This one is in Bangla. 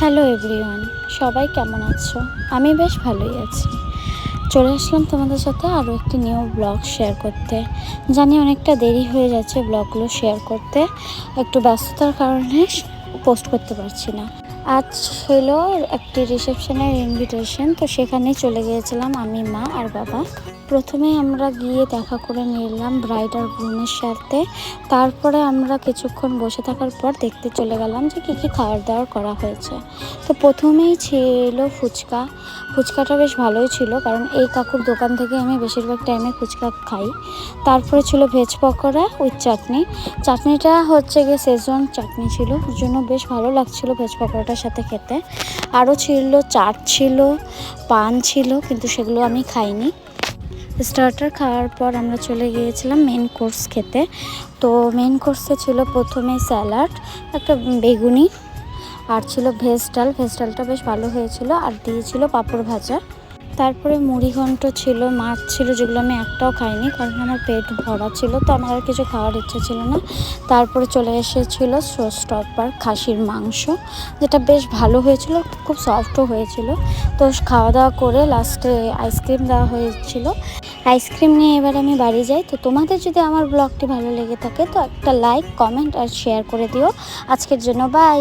হ্যালো এভরিওয়ান, সবাই কেমন আছো? আমি বেশ ভালোই আছি। চলে আসলাম তোমাদের সাথে আরও একটি নিউ ব্লগ শেয়ার করতে। জানি অনেকটা দেরি হয়ে যাচ্ছে ব্লগগুলো শেয়ার করতে, একটু ব্যস্ততার কারণে পোস্ট করতে পারছি না। আজ ছিল একটি রিসেপশনের ইনভিটেশন, তো সেখানেই চলে গিয়েছিলাম আমি, মা আর বাবা। প্রথমে আমরা গিয়ে দেখা করে নিলাম ব্রাইড আর গ্রুমের সাথে। তারপরে আমরা কিছুক্ষণ বসে থাকার পর দেখতে চলে গেলাম যে কী কী খাবার দাবার করা হয়েছে। তো প্রথমেই ছিল ফুচকা। ফুচকাটা বেশ ভালোই ছিল, কারণ এই কাকুর দোকান থেকে আমি বেশিরভাগ টাইমে ফুচকা খাই। তারপরে ছিল ভেজ পকোড়া উইথ চাটনি। চাটনিটা হচ্ছে গিয়ে শেজওয়ান চাটনি ছিল, ওর জন্য বেশ ভালো লাগছিল ভেজ পকোড়াটার সাথে খেতে। আরও ছিল চাট, ছিল পান ছিল, কিন্তু সেগুলো আমি খাইনি। স্টার্টার খাওয়ার পর আমরা চলে গিয়েছিলাম মেন কোর্স খেতে। তো মেন কোর্সে ছিল প্রথমে স্যালাড, একটা বেগুনি, আর ছিল ভেজ ডাল। ভেজ ডালটা বেশ ভালো হয়েছিল, আর দিয়েছিল পাঁপড় ভাজা। তারপরে মুড়ি ঘন্ট ছিল, মাছ ছিল, যেগুলো আমি একটাও খাইনি কারণ আমার পেট ভরা ছিল, তো আমার আর কিছু খাওয়ার ইচ্ছে ছিল না। তারপরে চলে এসেছিল স্টপার খাসির মাংস, যেটা বেশ ভালো হয়েছিল, খুব সফটও হয়েছিল। তো খাওয়া দাওয়া করে লাস্টে আইসক্রিম দেওয়া হয়েছিল। আইসক্রিম নিয়ে এবার আমি বাড়ি যাই। তো তোমাদের যদি আমার ব্লগটি ভালো লেগে থাকে তো একটা লাইক, কমেন্ট আর শেয়ার করে দিও। আজকের জন্য বাই।